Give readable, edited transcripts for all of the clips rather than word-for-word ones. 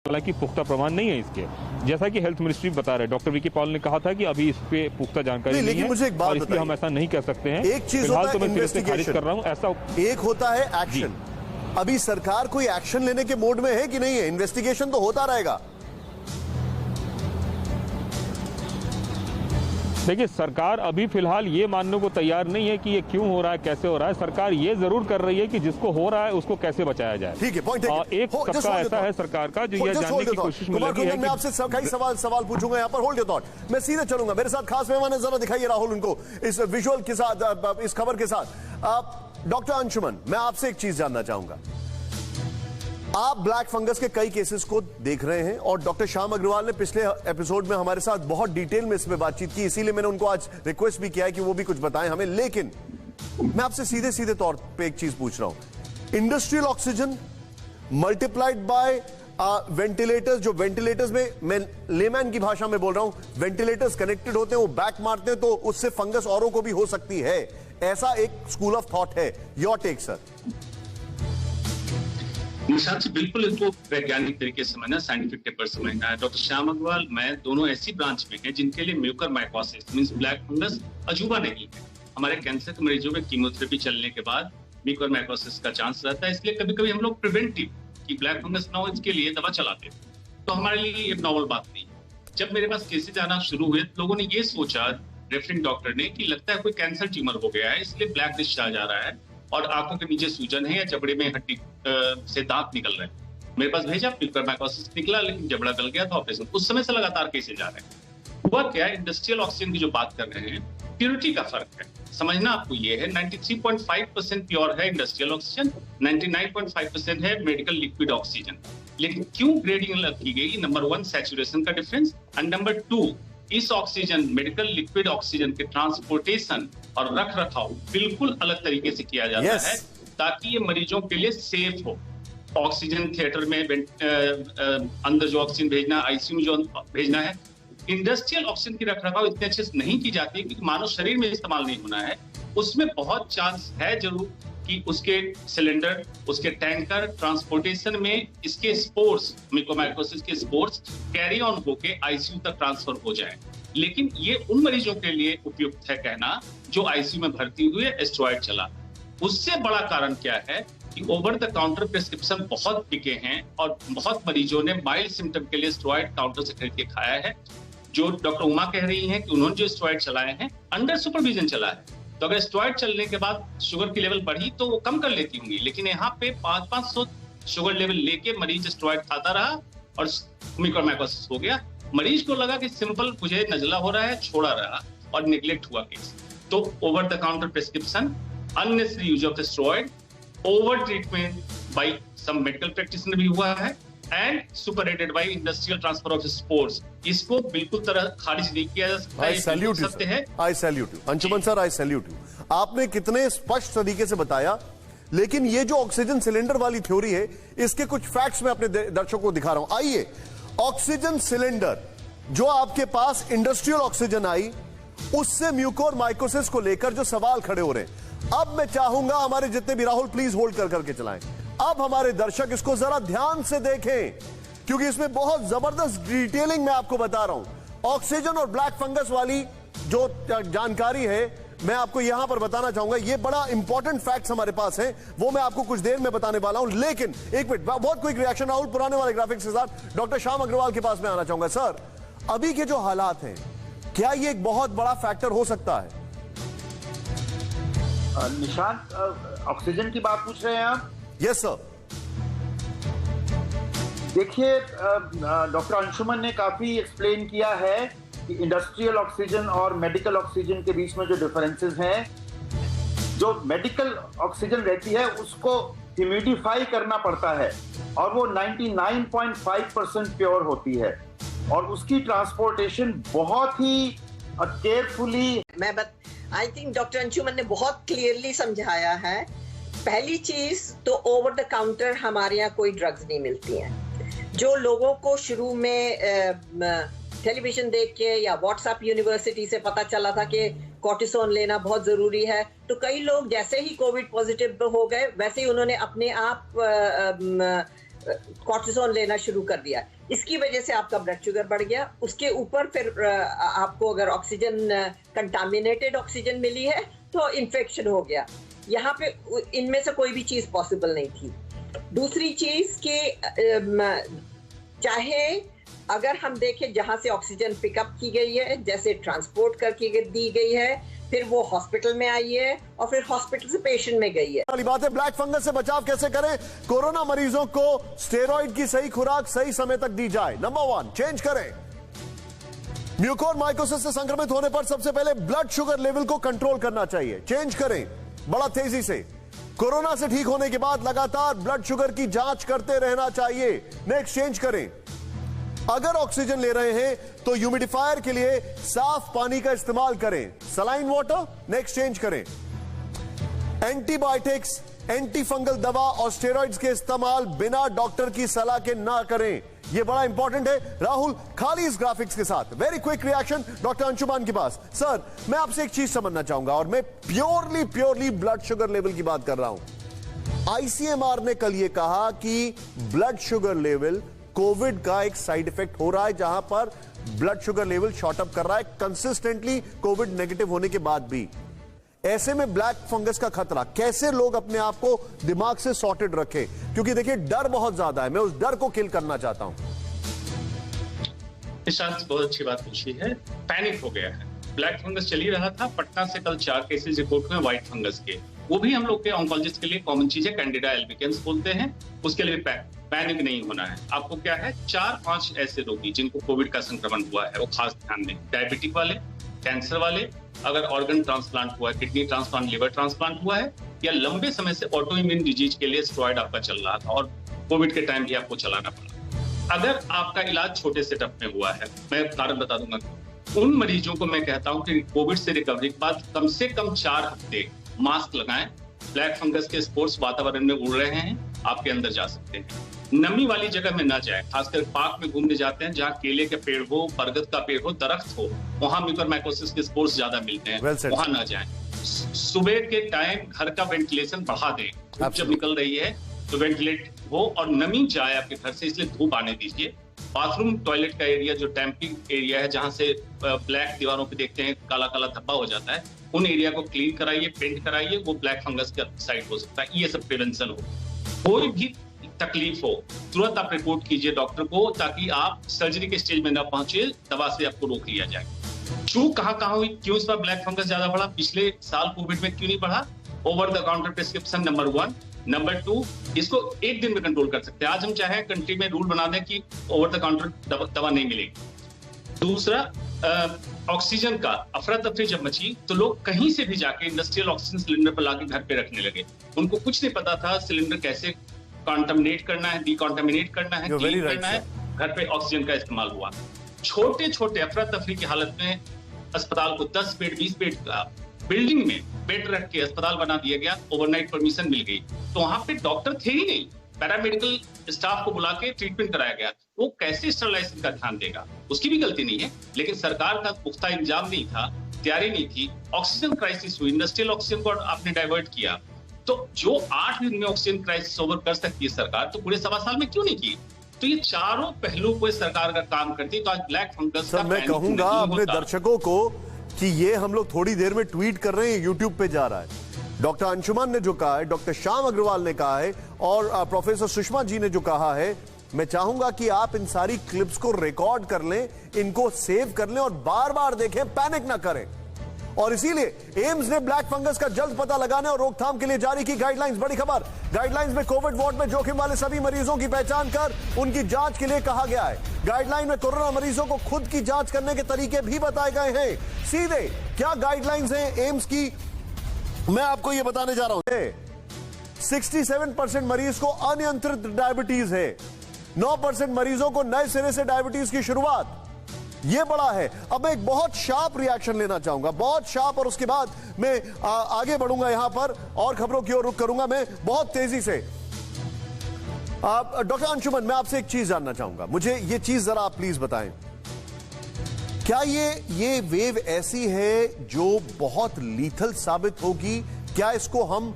हालांकि पुख्ता प्रमाण नहीं है इसके, जैसा कि हेल्थ मिनिस्ट्री बता रहे, डॉक्टर वीके पॉल ने कहा था कि अभी इस पे पुख्ता जानकारी नहीं है, मुझे एक बात और इसलिए हम ऐसा नहीं कह सकते हैं। एक चीज फिलहाल होता तो है मैं फिर से खारिज कर रहा हूं, ऐसा एक होता है एक्शन। अभी सरकार कोई एक्शन लेने के मोड में है कि नहीं है? इन्वेस्टिगेशन तो होता रहेगा। देखिए, सरकार अभी फिलहाल ये मानने को तैयार नहीं है कि ये क्यों हो रहा है, कैसे हो रहा है। सरकार ये जरूर कर रही है कि जिसको हो रहा है उसको कैसे बचाया जाए। ठीक है, पॉइंट एक सबका ऐसा है सरकार का जो ये जानने की कोशिश में लगी है। मैं आपसे कई सवाल पूछूंगा यहाँ पर, होल्ड योर थॉट। मैं सीधे चलूंगा, मेरे साथ खास मेहमान है, जरा दिखाइए राहुल उनको इस विजुअल के साथ, इस खबर के साथ। डॉक्टर अंशुमन, मैं आपसे एक चीज जानना चाहूंगा। आप ब्लैक फंगस के कई केसेस को देख रहे हैं और डॉक्टर श्याम अग्रवाल ने पिछले एपिसोड में हमारे साथ बहुत डिटेल में इसमें बातचीत की, इसीलिए मैंने उनको आज रिक्वेस्ट भी किया है कि वो भी कुछ बताएं हमें। लेकिन मैं आपसे सीधे सीधे तौर पे एक चीज पूछ रहा हूं। Industrial oxygen multiplied by ventilators, जो वेंटिलेटर्स में, मैं लेमैन की भाषा में बोल रहा हूं, वेंटिलेटर्स कनेक्टेड होते हैं, वो बैक मारते हैं, तो उससे फंगस औरों को भी हो सकती है, ऐसा एक स्कूल ऑफ थॉट है। Your take sir. निशांत से बिल्कुल इसको वैज्ञानिक तरीके से समझना, साइंटिफिक पेपर समझना है। डॉक्टर श्याम अग्रवाल, मैं दोनों ऐसी ब्रांच में हैं जिनके लिए म्यूकरमाइकोसिस मींस ब्लैक फंगस अजूबा नहीं है। हमारे कैंसर के मरीजों में कीमोथेरेपी चलने के बाद म्यूकरमाइकोसिस का चांस रहता है, इसलिए कभी कभी हम लोग प्रिवेंटिव कि ब्लैक फंगस ना हो इसके लिए दवा चलाते हैं, तो हमारे लिए ये नॉवल बात नहीं। जब मेरे पास केसेज आना शुरू हुए, लोगों ने ये सोचा, रेफरिंग डॉक्टर ने, कि लगता है कोई कैंसर ट्यूमर हो गया है, इसलिए ब्लैक डिस्चार्ज आ रहा है और आंखों के नीचे सूजन है या जबड़े में हड्डी से दांत निकल रहे हैं। मेरे पास भेजा, म्यूकरमाइकोसिस निकला, लेकिन जबड़ा गल गया था, ऑपरेशन। उस समय से लगातार केसेज आ रहे हैं। हुआ क्या, इंडस्ट्रियल ऑक्सीजन की जो बात कर रहे हैं, प्योरिटी का फर्क है। समझना आपको ये है, 93.5% प्योर है इंडस्ट्रियल ऑक्सीजन, 99.5% है मेडिकल लिक्विड ऑक्सीजन। लेकिन क्यों ग्रेडिंग की गई? नंबर 1 सैचुरेशन का डिफरेंस, एंड नंबर 2 इस ऑक्सीजन, मेडिकल लिक्विड ऑक्सीजन के ट्रांसपोर्टेशन और रख रखाव बिल्कुल अलग तरीके से किया जाता है, ताकि ये मरीजों के लिए सेफ हो। ऑक्सीजन थिएटर में अंदर जो ऑक्सीजन भेजना, आईसीयू में जो भेजना है, इंडस्ट्रियल ऑक्सीजन की रख रखाव इतने अच्छे से नहीं की जाती क्योंकि मानव शरीर में इस्तेमाल नहीं होना है। उसमें बहुत चांस है जरूर कि उसके सिलेंडर, उसके टैंकर, ट्रांसपोर्टेशन में इसके स्पोर्स, म्यूकोरमाइकोसिस के स्पोर्स कैरी ऑन होके आईसीयू तक ट्रांसफर हो जाए। लेकिन ये उन मरीजों के लिए उपयुक्त है कहना जो आईसीयू में भर्ती हुए, स्टेरॉइड चला। उससे बड़ा कारण क्या है कि ओवर द काउंटर प्रिस्क्रिप्शन बहुत बिके हैं और बहुत मरीजों ने माइल्ड सिम्टम के लिए स्टेरॉइड काउंटर से खरीद के खाया है। जो डॉक्टर उमा कह रही हैं कि उन्होंने जो स्टेरॉइड चलाए हैं अंडर सुपरविजन चला है, तो अगर स्टेरॉइड चलने के बाद शुगर की लेवल बढ़ी तो वो कम कर लेती होंगी, लेकिन यहाँ पे 500 शुगर लेवल लेके मरीज स्टेरॉइड खाता रहा और म्यूकरमाइकोसिस हो गया। मरीज को लगा कि सिंपल मुझे नजला हो रहा है, छोड़ा रहा और निगलेक्ट हुआ केस। तो over the counter prescription, unnecessary use of steroid, over treatment by some medical practitioner भी हुआ है, and superadded by industrial transfer of spores. इसको बिल्कुल तरह खारिज नहीं किया जा सकता है। सत्य है। आई salute you Anshuman sir, I salute you. आपने कितने स्पष्ट तरीके से बताया, लेकिन ये जो ऑक्सीजन सिलेंडर वाली थ्योरी है, इसके कुछ फैक्ट्स मैं अपने दर्शकों को दिखा रहा हूं। आइए, ऑक्सीजन सिलेंडर जो आपके पास इंडस्ट्रियल ऑक्सीजन आई, उससे म्यूकोरमाइकोसिस को लेकर जो सवाल खड़े हो रहे हैं, अब मैं चाहूंगा हमारे जितने भी, राहुल प्लीज होल्ड करके चलाएं, अब हमारे दर्शक इसको जरा ध्यान से देखें, क्योंकि इसमें बहुत जबरदस्त डिटेलिंग मैं आपको बता रहा हूं। ऑक्सीजन और ब्लैक फंगस वाली जो जानकारी है, मैं आपको यहां पर बताना चाहूंगा। ये बड़ा इंपॉर्टेंट फैक्ट्स हमारे पास हैं, वो मैं आपको कुछ देर में बताने वाला हूं। लेकिन एक मिनट, बहुत क्विक रिएक्शन राहुल पुराने वाले ग्राफिक्स के साथ डॉक्टर श्याम अग्रवाल के पास में आना चाहूंगा। सर, अभी के जो हालात हैं, क्या ये एक बहुत बड़ा फैक्टर हो सकता है? निशांत, ऑक्सीजन की बात पूछ रहे हैं आप? Yes sir. देखिए, डॉक्टर अंशुमन ने काफी एक्सप्लेन किया है कि इंडस्ट्रियल ऑक्सीजन और मेडिकल ऑक्सीजन के बीच में जो डिफरेंसेस हैं, जो मेडिकल ऑक्सीजन रहती है उसको ह्यूमिडिफाई करना पड़ता है और वो 99.5% प्योर होती है और उसकी ट्रांसपोर्टेशन बहुत ही carefully. I think doctor Anshuman ने बहुत क्लियरली समझाया है। पहली चीज तो ओवर द काउंटर हमारे यहाँ कोई ड्रग्स नहीं मिलती हैं। जो लोगों को शुरू में टेलीविजन देख के या व्हाट्सएप यूनिवर्सिटी से पता चला था कि कॉर्टिसोन लेना बहुत जरूरी है, तो कई लोग जैसे ही कोविड पॉजिटिव हो गए, वैसे ही उन्होंने अपने आप कॉर्टिसोन लेना शुरू कर दिया, इसकी वजह से आपका ब्लड शुगर बढ़ गया। उसके ऊपर फिर आपको अगर ऑक्सीजन कंटामिनेटेड ऑक्सीजन मिली है तो इन्फेक्शन हो गया। यहाँ पे इनमें से कोई भी चीज पॉसिबल नहीं थी। दूसरी चीज कि चाहे अगर हम देखें जहां से ऑक्सीजन पिकअप की गई है, जैसे ट्रांसपोर्ट करके दी गई है, फिर वो हॉस्पिटल में आई है और फिर हॉस्पिटल से पेशेंट में गई है। वाली बात है, ब्लैक फंगस से बचाव कैसे करें? कोरोना मरीजों को स्टेरॉइड की सही खुराक सही समय तक दी जाए। नंबर 1, चेंज करें। म्यूकोरमाइकोसिस से संक्रमित होने पर सबसे पहले ब्लड शुगर लेवल को कंट्रोल करना चाहिए। चेंज करें बड़ा तेजी से। कोरोना से ठीक होने के बाद लगातार ब्लड शुगर की जांच करते रहना चाहिए। नेक्स्ट, चेंज करें। अगर ऑक्सीजन ले रहे हैं तो ह्यूमिडिफायर के लिए साफ पानी का इस्तेमाल करें, सलाइन वाटर। नेक्स्ट, चेंज करें। एंटीबायोटिक्स, एंटी फंगल दवा और स्टेरॉइड्स के इस्तेमाल बिना डॉक्टर की सलाह के ना करें। यह बड़ा इंपॉर्टेंट है। राहुल, खाली इस ग्राफिक्स के साथ very quick reaction doctor Anshuman के पास। सर, मैं आपसे एक चीज समझना चाहूंगा और मैं प्योरली ब्लड शुगर लेवल की बात कर रहा हूं। आईसीएमआर ने कल यह कहा कि ब्लड शुगर लेवल कोविड का एक साइड इफेक्ट हो रहा है, जहां पर blood sugar level short up कर रहा है कंसिस्टेंटली कोविड नेगेटिव होने के बाद भी। ऐसे में ब्लैक फंगस का खतरा, कैसे लोग अपने आप को दिमाग से सॉर्टेड रखें? क्योंकि देखिए डर बहुत ज्यादा है, मैं उस डर को किल करना चाहता हूं। निशांत, बहुत अच्छी बात पूछी है। पैनिक हो गया है। ब्लैक फंगस चल ही रहा था। पटना से कल 4 केसेस रिपोर्ट हुए व्हाइट फंगस के। वो भी हम लोग के ऑन्कोलॉजिस्ट के लिए कॉमन चीज है, कैंडिडा एल्बिकेंस बोलते हैं। उसके लिए पैनिक नहीं होना है। आपको क्या है, 4-5 ऐसे रोगी जिनको कोविड का संक्रमण हुआ है वो खास ध्यान दें। डायबिटिक वाले, कैंसर वाले, अगर ऑर्गन ट्रांसप्लांट हुआ है, किडनी ट्रांसप्लांट, लिवर ट्रांसप्लांट हुआ है, या लंबे समय से ऑटो इम्यून डिजीज के लिए स्टेरॉइड आपका चल रहा था और कोविड के टाइम भी आपको चलाना पड़ा। अगर आपका इलाज छोटे सेटअप में हुआ है, मैं कारण बता दूंगा, उन मरीजों को मैं कहता हूं कि कोविड से रिकवरी के बाद कम से कम 4 हफ्ते मास्क लगाएं। ब्लैक फंगस के स्पोर्स वातावरण में उड़ रहे हैं, आपके अंदर जा सकते हैं। नमी वाली जगह में ना जाए, खासकर पार्क में घूमने जाते हैं जहां केले के पेड़ हो, बरगद का पेड़ हो, दरख्त हो, वहां म्यूकोरमाइकोसिस के स्पोर्स ज्यादा मिलते हैं, वहां ना जाएं। सुबह के टाइम घर का वेंटिलेशन बढ़ा दें, धूप जब निकल रही है तो वेंटिलेट हो और नमी जाए आपके घर से, इसलिए धूप आने दीजिए। बाथरूम टॉयलेट का एरिया जो टैंपिंग एरिया है, जहां से ब्लैक दीवारों पे देखते हैं काला काला धब्बा हो जाता है, उन एरिया को क्लीन कराइए, पेंट कराइए। वो ब्लैक फंगस का साइट हो सकता है। ये सब प्रिवेंशन हो। कोई भी तकलीफ हो तुरंत आप रिपोर्ट कीजिए डॉक्टर को, ताकि आप सर्जरी के स्टेज में ना पहुंचे, दवा से आपको रोक लिया जाए। चूक कहां हुई, क्यों इस बार ब्लैक फंगस ज्यादा बढ़ा, पिछले साल कोविड में क्यों नहीं बढ़ा? Over the counter prescription number 1। Number 2, इसको एक दिन में कंट्रोल कर सकते हैं। आज हम चाहें कंट्री में रूल बना दें कि ओवर द काउंटर दवा नहीं मिलेगी। दूसरा, ऑक्सीजन का अफरा तफरी जब मची तो लोग कहीं से भी जाके इंडस्ट्रियल ऑक्सीजन सिलेंडर पर लाके घर पे रखने लगे। उनको कुछ नहीं पता था सिलेंडर कैसे कॉन्टामिनेट करना है, डिकॉन्टामिनेट करना है, क्लीन करना है। घर पे ऑक्सीजन का इस्तेमाल हुआ। छोटे छोटे अफरा तफरी की हालत में अस्पताल को 10 बेड 20 बेड का बिल्डिंग में बेड रख के अस्पताल बना दिया गया। ओवरनाइट परमिशन मिल गई, तो वहां पे डॉक्टर थे ही नहीं, पैरामेडिकल स्टाफ को बुला के ट्रीटमेंट कराया गया। वो कैसे स्टरलाइजेशन का ध्यान देगा? उसकी भी गलती नहीं है, लेकिन सरकार का पुख्ता इंतजाम नहीं था, तैयारी नहीं थी। ऑक्सीजन क्राइसिस हुई, इंडस्ट्रियल ऑक्सीजन को आपने डाइवर्ट किया। तो जो 8 दिन में ऑक्सीजन क्राइसिस ओवर कर सकती है सरकार, तो पूरे 1.25 साल में क्यों नहीं की? तो ये चारों पहलू को सरकार का काम करती, तो आज ब्लैक फंगस सर, मैं कहूंगा अपने दर्शकों को कि ये हम लोग थोड़ी देर में ट्वीट कर रहे हैं, यूट्यूब पे जा रहा है। डॉक्टर अंशुमान ने जो कहा है, डॉक्टर श्याम अग्रवाल ने कहा है और प्रोफेसर सुषमा जी ने जो कहा है, मैं चाहूंगा कि आप इन सारी क्लिप्स को रिकॉर्ड कर लें, इनको सेव कर लें और बार बार देखें, पैनिक ना करें। और इसीलिए एम्स ने ब्लैक फंगस का जल्द पता लगाने और रोकथाम के लिए जारी की गाइडलाइंस। बड़ी खबर, गाइडलाइंस में कोविड वार्ड में जोखिम वाले सभी मरीजों की पहचान कर उनकी जांच के लिए कहा गया है। गाइडलाइन में कोरोना मरीजों को खुद की जांच करने के तरीके भी बताए गए हैं। सीधे क्या गाइडलाइंस हैं एम्स की, मैं आपको यह बताने जा रहा हूं। 67% मरीज को अनियंत्रित डायबिटीज है। 9% मरीजों को नए सिरे से डायबिटीज की शुरुआत। यह बड़ा है। अब मैं एक बहुत शार्प रिएक्शन लेना चाहूंगा, बहुत शार्प, और उसके बाद मैं आगे बढ़ूंगा यहां पर और खबरों की ओर रुख करूंगा मैं बहुत तेजी से। डॉक्टर अंशुमन, मैं आपसे एक चीज जानना चाहूंगा, मुझे यह चीज जरा आप प्लीज बताएं। क्या ये वेव ऐसी है जो बहुत लीथल साबित होगी? क्या इसको हम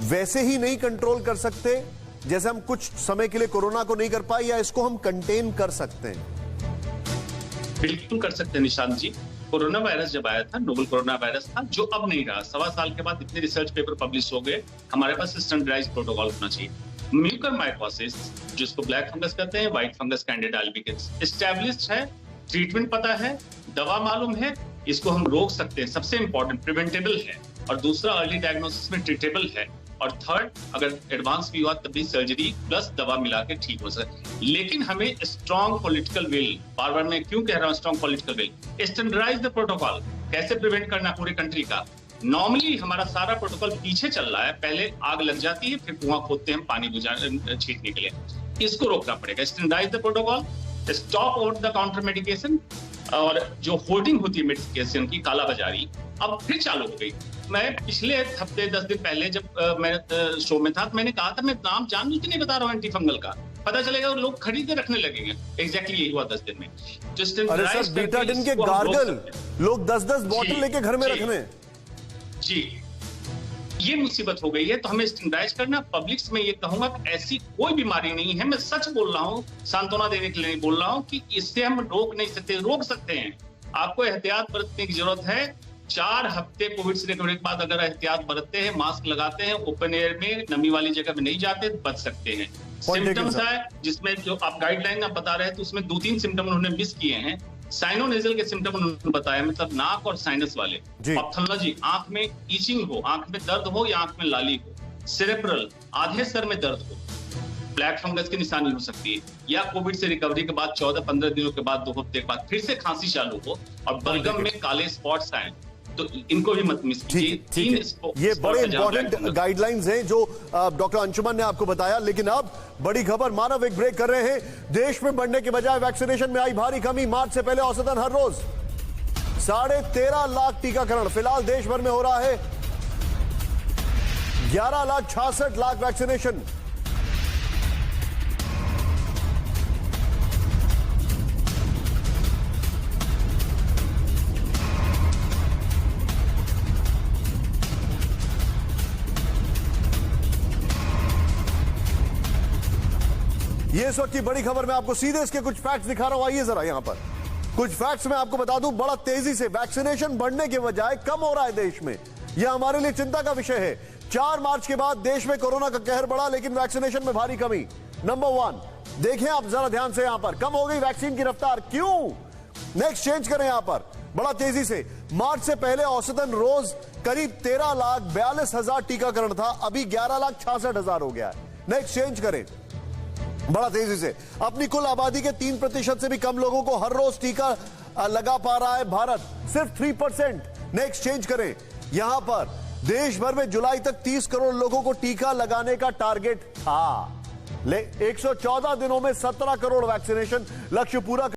वैसे ही नहीं कंट्रोल कर सकते? जैसे हम कुछ समय के लिए कोरोना को नहीं कर पाए, या इसको हम कंटेन कर सकते हैं? बिल्कुल कर सकते हैं निशांत जी। कोरोना वायरस जब आया था, नोवल कोरोना वायरस था, जो अब नहीं रहा। 1.25 साल के बाद इतने रिसर्च पेपर पब्लिश हो गए, हमारे पास स्टैंडर्डाइज्ड प्रोटोकॉल होना चाहिए। म्यूकरमाइकोसिस, जिसको ब्लैक फंगस कहते हैं, व्हाइट फंगस कैंडिडा अल्बिकेंस, एस्टैब्लिश्ड है, ट्रीटमेंट पता है, दवा मालूम है, इसको हम रोक सकते हैं। सबसे इंपॉर्टेंट प्रिवेंटेबल है, और दूसरा अर्ली डायग्नोसिस में ट्रीटेबल है, और थर्ड अगर एडवांस भी हुआ तब भी सर्जरी प्लस दवा मिला के ठीक हो सके। लेकिन हमें स्ट्रॉन्ग पॉलिटिकल विल, बार बार मैं क्यों कह रहा हूँ strong political will, standardise the protocol, कैसे प्रिवेंट करना पूरे कंट्री का। नॉर्मली हमारा सारा प्रोटोकॉल पीछे चल रहा है, पहले आग लग जाती है, फिर कुआं खोदते हैं पानी छींटने के लिए। इसको रोकना पड़ेगा। Standardise the protocol, stop over the counter medication, और जो होर्डिंग होती है मेडिकेशन की, कालाबाजारी अब फिर चालू हो गई। मैं पिछले हफ्ते 10 दिन पहले जब मैं शो में था, तो मैंने कहा था मैं नाम जानबूझ के नहीं बता रहा हूँ एंटी फंगल का, पता चलेगा लोग खरीद के रखने लगेंगे। एग्जैक्टली यही हुआ 10 दिन में। अरे सर, बीटाडिन के गार्गल लोग 10-10 बॉटल लेके घर में रखने। जी, ये मुसीबत हो गई है, तो हमें स्टैंडर्डाइज करना। पब्लिक्स में ये कहूंगा कि ऐसी कोई बीमारी नहीं है, मैं सच बोल रहा हूँ, सांत्वना देने के लिए नहीं बोल रहा हूँ, कि इससे हम रोक नहीं सकते, रोक सकते हैं। आपको एहतियात बरतने की जरूरत है। 4 हफ्ते कोविड से रिकवरी के बाद अगर एहतियात बरतते हैं, मास्क लगाते हैं, ओपन एयर में नमी वाली जगह में नहीं जाते, बच सकते हैं। सिम्टम्स है जिसमें जो आप गाइडलाइन आप बता रहे हैं, तो उसमें 2-3 सिम्टम उन्होंने मिस किए हैं। साइनोनेजल के सिम्टम उन्होंने बताया, मतलब नाक और साइनस वाले। ऑप्थेल्मोलॉजी, आंख में ईचिंग हो, आंख में दर्द हो या आंख में लाली हो। सेरेब्रल, आधे सर में दर्द हो, ब्लैक फंगस की निशानी हो सकती है। या कोविड से रिकवरी के बाद 14-15 दिनों के बाद, 2 हफ्ते के बाद फिर से खांसी चालू हो और बलगम में काले स्पॉट्स आए, तो इनको भी मत मिस कीजिए। ये बड़े इंपॉर्टेंट गाइडलाइंस हैं जो डॉक्टर अंशुमन ने आपको बताया। लेकिन अब बड़ी खबर, मानव एक ब्रेक कर रहे हैं। देश में बढ़ने के बजाय वैक्सीनेशन में आई भारी कमी। मार्च से पहले औसतन हर रोज 13.5 लाख टीकाकरण फिलहाल देश भर में हो रहा है। 11,66,00,000 वैक्सीनेशन। ये इस वक्त की बड़ी खबर, मैं आपको सीधे इसके कुछ फैक्ट्स दिखा रहा हूं। आइए जरा यहां पर कुछ फैक्ट्स मैं आपको बता दूं। बड़ा तेजी से वैक्सीनेशन बढ़ने के बजाय कम हो रहा है देश में। यह हमारे लिए चिंता का विषय है। 4 मार्च के बाद देश में कोरोना का कहर बढ़ा, लेकिन वैक्सीनेशन में भारी कमी। नंबर 1 देखें आप जरा ध्यान से, यहां पर कम हो गई वैक्सीन की रफ्तार। क्यों? नेक्स्ट चेंज करें यहां पर बड़ा तेजी से। मार्च से पहले औसतन रोज करीब 13,42,000 टीकाकरण था, अभी 11,66,000 हो गया है। नेक्स्ट चेंज करें बड़ा तेजी से। अपनी कुल आबादी के 3% से भी कम लोगों को हर रोज टीका लगा पा रहा है भारत, सिर्फ 3%। नेक्स्ट चेंज करें यहां पर देश भर में जुलाई तक 30 करोड़ लोगों को टीका लगाने का टारगेट था, 114 दिनों में 17 करोड़ वैक्सीनेशन लक्ष्य पूरा